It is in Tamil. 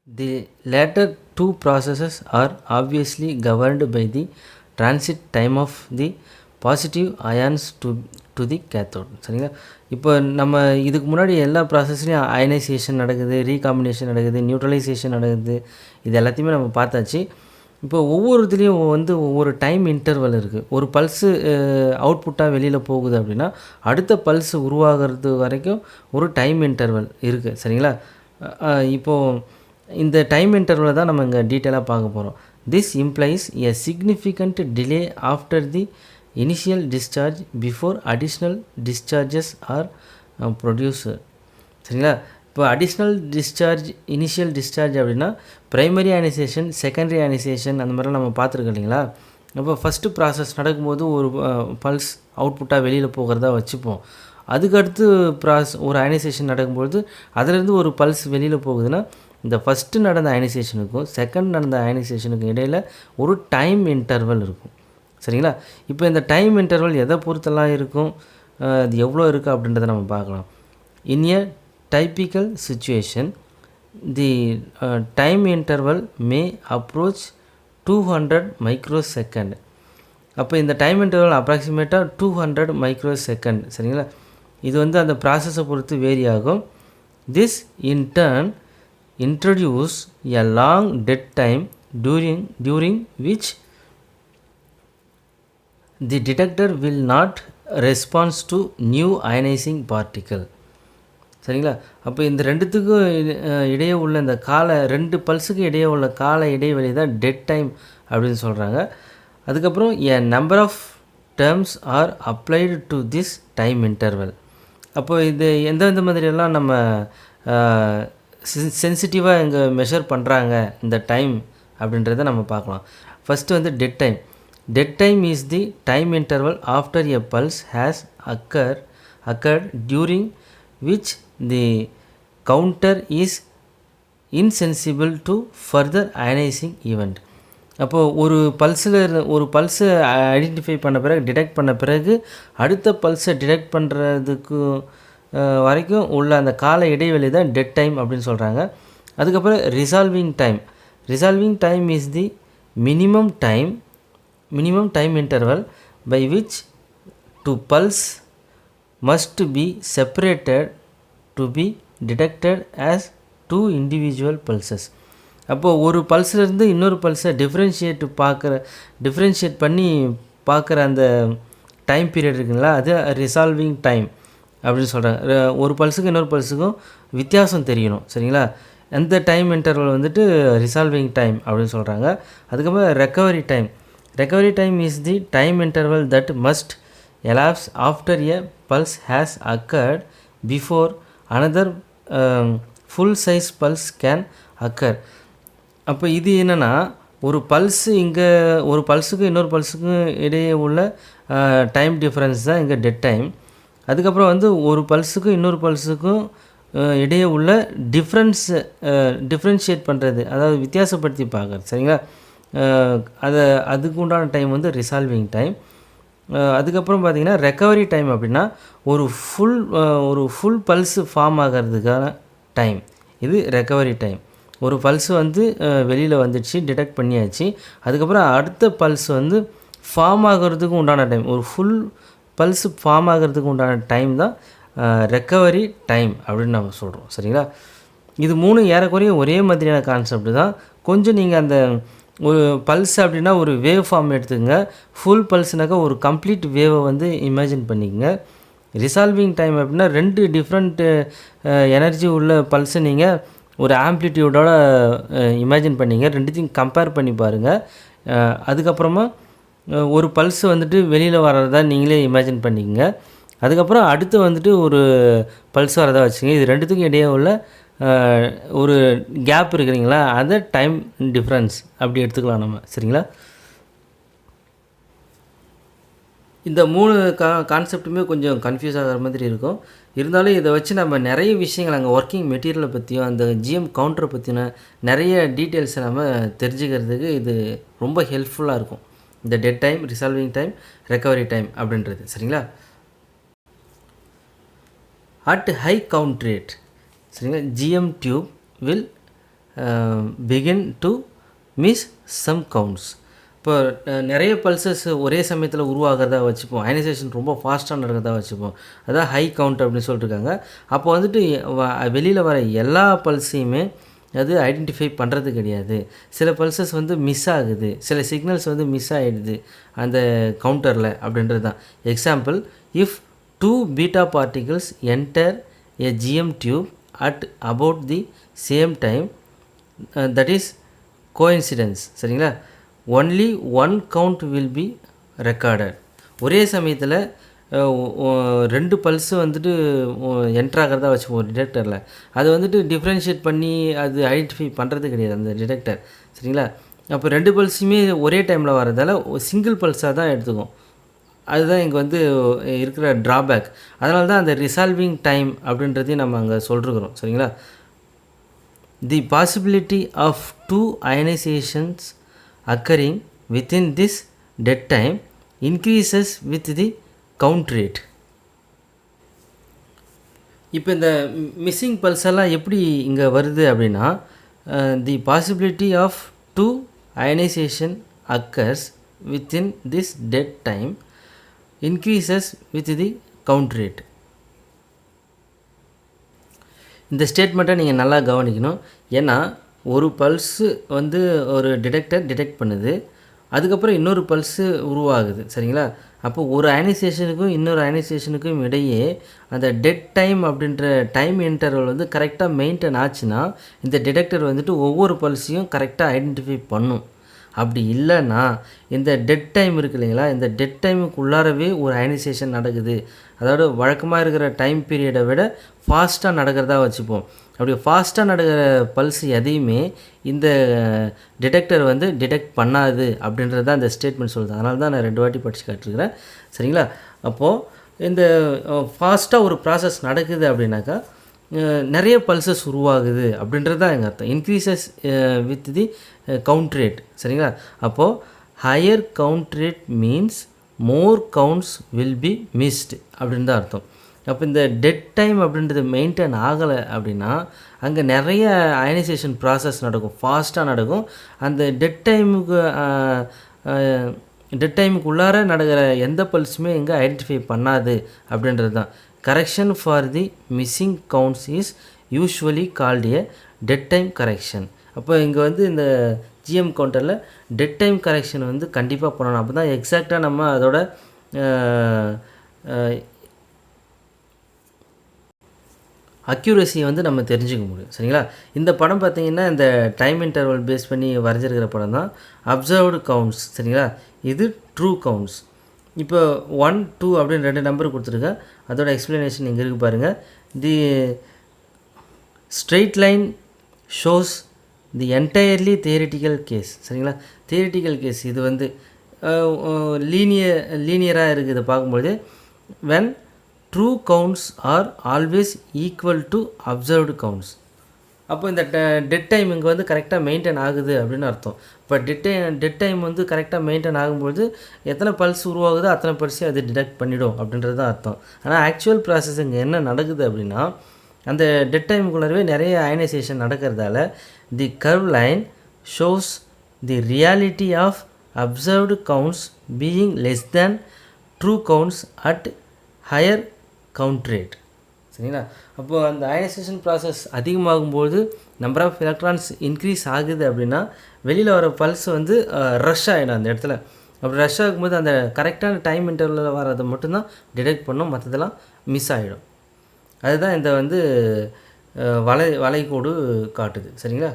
The latter two processes are obviously governed by the transit time of the positive ions to the cathode. சரிங்களா? இப்போ நம்ம இதுக்கு முன்னாடி எல்லா ப்ராசஸ்லையும் அயனைசேஷன் நடக்குது, ரீகாம்பினேஷன் நடக்குது, நியூட்ரலைசேஷன் நடக்குது, இது எல்லாத்தையுமே நம்ம பார்த்தாச்சு. இப்போ ஒவ்வொரு இதுலேயும் ஒவ்வொரு டைம் இன்டர்வல் இருக்குது. ஒரு பல்ஸு அவுட்புட்டாக வெளியில் போகுது அப்படின்னா அடுத்த பல்ஸ் உருவாகிறது வரைக்கும் ஒரு டைம் இன்டர்வல் இருக்குது. சரிங்களா? இப்போது இந்த டைம் இன்டர்வலை தான் நம்ம இங்கே டீட்டெயிலாக பார்க்க போகிறோம். This implies a significant delay after the initial discharge before additional discharges are produced. சரிங்களா? இப்போ அடிஷ்னல் டிஸ்சார்ஜ், இனிஷியல் டிஸ்சார்ஜ் அப்படின்னா ப்ரைமரி அயனைசேஷன், செகண்டரி அயனைசேஷன் அந்த மாதிரிலாம் நம்ம பார்த்துருக்கோம் இல்லைங்களா? அப்போ ஃபஸ்ட்டு ப்ராசஸ் நடக்கும்போது ஒரு பல்ஸ் அவுட்புட்டாக வெளியில் போகிறதா வச்சுப்போம். அதுக்கடுத்து ஒரு அயனைசேஷன் நடக்கும்போது அதிலேருந்து ஒரு பல்ஸ் வெளியில் போகுதுன்னா இந்த ஃபஸ்ட்டு நடந்த அயனைசேஷனுக்கும் செகண்ட் நடந்த அயனைசேஷனுக்கும் இடையில் ஒரு டைம் இன்டர்வல் இருக்கும். சரிங்களா? இப்போ இந்த டைம் இன்டர்வல் எதை பொறுத்தெல்லாம் இருக்கும், அது எவ்வளோ இருக்குது அப்படின்றத நம்ம பார்க்கலாம். இன் எ typical situation, the time interval may approach 200 microsecond. அப்போ இந்த டைம் இன்டர்வல் அப்ராக்சிமேட்டாக 200 மைக்ரோசெகண்ட். சரிங்களா? இது அந்த ப்ராசஸை பொறுத்து வேரி ஆகும். This in turn introduce a long dead time during which the detector will not respond to new ionizing particle. சரிங்களா? அப்போ இந்த ரெண்டுத்துக்கும் இடையே உள்ள இந்த ரெண்டு பல்ஸுக்கு இடையே உள்ள கால இடைவெளி தான் டெட் டைம் அப்படின்னு சொல்கிறாங்க. அதுக்கப்புறம் a number of terms are applied to this time interval. அப்போ இது எந்தெந்த மாதிரியெல்லாம் நம்ம சென்சிட்டிவாக இங்கே மெஷர் பண்ணுறாங்க இந்த டைம் அப்படின்றத நம்ம பார்க்கலாம். First dead time. Dead time is the time interval after a pulse has occurred during which the counter is insensible to further ionizing event. அப்போது ஒரு பல்ஸை ஐடென்டிஃபை பண்ண பிறகு, டிடெக்ட் பண்ண பிறகு அடுத்த பல்ஸை டிடெக்ட் பண்ணுறதுக்கு வரைக்கும் உள்ள அந்த கால இடைவெளி தான் டெட் டைம் அப்படின்னு சொல்கிறாங்க. அதுக்கப்புறம் resolving time. Resolving time is the minimum time interval by which two pulse must be separated to be detected as two individual pulses. அப்போது ஒரு பல்ஸ்லேருந்து இன்னொரு பல்ஸை டிஃப்ரென்ஷியேட் பண்ணி பார்க்குற அந்த டைம் பீரியட் இருக்குங்களா, அது ரிசால்விங் டைம் அப்படின்னு சொல்கிறாங்க. ஒரு பல்ஸுக்கும் இன்னொரு பல்ஸுக்கும் வித்தியாசம் தெரியணும். சரிங்களா? அந்த டைம் இன்டர்வல் ரிசால்விங் டைம் அப்படின்னு சொல்கிறாங்க. அதுக்கப்புறம் recovery time is the time interval that must elapse after a pulse has occurred before another full size pulse can occur. அப்போ இது என்னென்னா, ஒரு பல்ஸுக்கும் இன்னொரு பல்ஸுக்கும் இடையே உள்ள டைம் டிஃப்ரென்ஸ் தான் இங்கே டெட் டைம். அதுக்கப்புறம் ஒரு பல்ஸுக்கும் இன்னொரு பல்ஸுக்கும் இடையே உள்ள டிஃப்ரென்ஷியேட் பண்ணுறது, அதாவது வித்தியாசப்படுத்தி பார்க்குறது. சரிங்களா? அதுக்கு உண்டான டைம் ரிசால்விங் டைம். அதுக்கப்புறம் பார்த்திங்கன்னா ரெக்கவரி டைம் அப்படின்னா ஒரு ஃபுல் பல்ஸு ஃபார்ம் ஆகிறதுக்கான டைம், இது ரெக்கவரி டைம். ஒரு பல்ஸு வெளியில் வந்துடுச்சு, டிடெக்ட் பண்ணியாச்சு, அதுக்கப்புறம் அடுத்த பல்ஸ் ஃபார்ம் ஆகிறதுக்கு உண்டான டைம், ஒரு ஃபுல் பல்ஸு ஃபார்ம் ஆகிறதுக்கு உண்டான டைம் தான் ரெக்கவரி டைம் அப்படின்னு நம்ம சொல்கிறோம். சரிங்களா? இது ஏறக்குறைய ஒரே மாதிரியான கான்செப்ட் தான். கொஞ்சம் நீங்கள் அந்த ஒரு பல்ஸ் அப்படின்னா ஒரு வேவ் ஃபார்ம் எடுத்துக்கங்க. ஃபுல் பல்ஸ்னாக்கா ஒரு கம்ப்ளீட் வேவை இமேஜின் பண்ணிக்கங்க. ரிசால்விங் டைம் அப்படின்னா ரெண்டு டிஃப்ரெண்ட்டு எனர்ஜி உள்ள பல்ஸை நீங்கள் ஒரு ஆம்ப்ளிடியூடோட இமேஜின் பண்ணிங்க. ரெண்டுத்தையும் கம்பேர் பண்ணி பாருங்கள். அதுக்கப்புறமா ஒரு பல்ஸ் வெளியில் வர்றதா நீங்களே இமேஜின் பண்ணிக்கங்க. அதுக்கப்புறம் அடுத்து ஒரு பல்ஸ் வரதா வச்சுங்க. இது ரெண்டுத்துக்கும் இடையே உள்ள ஒரு கேப் இருக்குறீங்களா, அதை டைம் டிஃப்ரென்ஸ் அப்படி எடுத்துக்கலாம் நம்ம. சரிங்களா? இந்த 3 கான்செப்ட்டுமே கொஞ்சம் கன்ஃபியூஸ் ஆகிற மாதிரி இருக்கும். இருந்தாலும் இதை வச்சு நம்ம நிறைய விஷயங்கள் அங்கே ஒர்க்கிங் மெட்டீரியலை பற்றியும் அந்த ஜிஎம் கவுண்டரை பற்றின நிறைய டீட்டெயில்ஸை நம்ம தெரிஞ்சுக்கிறதுக்கு இது ரொம்ப ஹெல்ப்ஃபுல்லாக இருக்கும். இந்த dead time, resolving time, recovery time அப்படின்றது. சரிங்களா? அட் ஹை கவுண்ட் ரேட், சரிங்களா, GM tube will begin to miss some counts. இப்போ நிறைய பல்சஸ் ஒரே சமயத்தில் உருவாகிறதா வச்சுப்போம், அயனைசேஷன் ரொம்ப ஃபாஸ்ட்டாக நடக்கிறதா வச்சுப்போம், அதான் ஹை கவுண்ட் அப்படின்னு சொல்லிட்டுருக்காங்க. அப்போ வந்துட்டு வெளியில் வர எல்லா பல்ஸையுமே அது ஐடென்டிஃபை பண்ணுறது கிடையாது. சில பல்சஸ் வந்து மிஸ் ஆகுது, சில சிக்னல்ஸ் வந்து மிஸ் ஆகிடுது அந்த கவுண்டரில் அப்படின்றது தான். Example, if 2 beta particles enter a GM tube at about the same time, that is coincidence. சரிங்களா? only one count will be recorded. ஒரே சமயத்தில் 2 பல்ஸு வந்துட்டு என்ட்ராகிறதா வச்சுப்போம் டிடெக்டரில். அது வந்துட்டு டிஃப்ரென்ஷியேட் பண்ணி அது ஐடென்டிஃபை பண்ணுறது கிடையாது அந்த டிடெக்டர். சரிங்களா? அப்போ 2 பல்ஸுமே ஒரே டைமில் வரதால் சிங்கிள் பல்ஸாக தான் எடுத்துக்கும். அதுதான் இங்கே வந்து இருக்கிற ட்ராபேக். அதனால தான் அந்த ரிசால்விங் டைம் அப்படின்றதையும் நம்ம அங்கே சொல்லிருக்கிறோம். சரிங்களா? தி possibility of 2 ionizations occurring within this dead time increases with the count rate. இப்போ இந்த மிஸ்ஸிங் பல்ஸ் எல்லாம் எப்படி இங்கே வருது அப்படின்னா, தி possibility of 2 ionization occurs within this dead time increases with the count rate. இந்த ஸ்டேட்மெண்ட்டை நீங்கள் நல்லா கவனிக்கணும். ஏன்னா ஒரு பல்ஸு வந்து ஒரு டிடெக்டர் டிடெக்ட் பண்ணுது, அதுக்கப்புறம் இன்னொரு பல்ஸு உருவாகுது. சரிங்களா? அப்போ ஒரு அயனைசேஷனுக்கும் இன்னொரு அயனைசேஷனுக்கும் இடையே அந்த டெட் டைம் அப்படின்ற டைம் இன்டர்வல் வந்து கரெக்டாக மெயின்டைன் ஆச்சுன்னா இந்த டிடெக்டர் வந்துட்டு ஒவ்வொரு பல்ஸையும் கரெக்டாக ஐடென்டிஃபை பண்ணும். அப்படி இல்லைன்னா இந்த டெட் டைம் இருக்குது இல்லைங்களா, இந்த டெட் டைமுக்கு உள்ளாரவே ஒரு அயனைசேஷன் நடக்குது, அதாவது வழக்கமாக இருக்கிற டைம் பீரியடை விட ஃபாஸ்ட்டாக நடக்கிறதா வச்சுப்போம். அப்படி ஃபாஸ்ட்டாக நடக்கிற பல்ஸ் எதையுமே இந்த டிடெக்டர் வந்து டிடெக்ட் பண்ணாது அப்படின்றது தான் இந்த ஸ்டேட்மெண்ட் சொல்லுது. அதனால தான் நான் 2 வாட்டி படித்து காட்டிருக்கிறேன். சரிங்களா? அப்போது இந்த ஃபாஸ்ட்டாக ஒரு ப்ராசஸ் நடக்குது அப்படின்னாக்கா நிறைய பல்சஸ் உருவாகுது அப்படின்றது தான் எங்கள் அர்த்தம். Increases with the count rate. சரிங்களா? அப்போது higher count rate means more counts will be missed அப்படின்னு தான் அர்த்தம். அப்போ இந்த டெட் டைம் அப்படின்றது மெயின்டைன் ஆகலை அப்படின்னா அங்கே நிறைய அயனைசேஷன் ப்ராசஸ் நடக்கும், ஃபாஸ்ட்டாக நடக்கும். அந்த டெட் டைமுக்கு உள்ளார நடக்கிற எந்த பல்ஸுமே இங்கே ஐடென்டிஃபை பண்ணாது அப்படின்றது தான். Correction for the missing counts is usually called a dead time correction. அப்போ இங்கே வந்து இந்த ஜிஎம் கவுண்டரில் டெட் டைம் கரெக்ஷன் வந்து கண்டிப்பாக பண்ணணும். அப்போ தான் எக்ஸாக்டாக நம்ம அதோட அக்யூரஸியை வந்து நம்ம தெரிஞ்சுக்க முடியும். சரிங்களா? இந்த படம் பார்த்திங்கன்னா இந்த டைம் இன்டர்வல் பேஸ் பண்ணி வரைஞ்சிருக்கிற படம் தான் அப்சர்வ்டு கவுண்ட்ஸ். சரிங்களா? இது ட்ரூ கவுண்ட்ஸ். இப்போ 1, 2 அப்படின்னு 2 நம்பர் கொடுத்துருக்கேன். அதோட எக்ஸ்ப்ளனேஷன் இங்கே இருக்குது பாருங்கள். The straight line shows the entirely theoretical case. சரிங்களா? தியரிட்டிக்கல் கேஸ் இது வந்து லீனியராக இருக்குது. இதை பார்க்கும்போது when true counts are always equal to observed counts. அப்போ இந்த டெட் டைம் இங்கே வந்து கரெக்டாக மெயின்டைன் ஆகுது அப்படின்னு அர்த்தம். இப்போ டெட் டைம் வந்து கரெக்டாக மெயின்டைன் ஆகும்போது எத்தனை பல்ஸ் உருவாகுதோ அத்தனை பல்ஸையும் அது டிடெக்ட் பண்ணிடும் அப்படின்றது தான் அர்த்தம். ஆனால் ஆக்சுவல் ப்ராசஸ் இங்கே என்ன நடக்குது அப்படின்னா, அந்த டெட் டைமுக்குள்ளே நிறைய அயனைசேஷன் நடக்கிறதால the curve line shows the reality of observed counts being less than true counts at higher count rate. சரிங்களா? அப்போது அந்த அயனைசேஷன் ப்ராசஸ் அதிகமாகும்போது நம்பர் ஆஃப் எலக்ட்ரான்ஸ் இன்க்ரீஸ் ஆகுது அப்படின்னா வெளியில் வர பல்ஸ் வந்து ரஷ் ஆகிடும் அந்த இடத்துல. அப்படி ரஷ் ஆகும்போது அந்த கரெக்டான டைம் இன்டர்வலில் வரதை மட்டும்தான் டிடெக்ட் பண்ணும், மற்றதெல்லாம் மிஸ் ஆகிடும். அதுதான் இந்த வந்து வளைகோடு காட்டுது. சரிங்களா?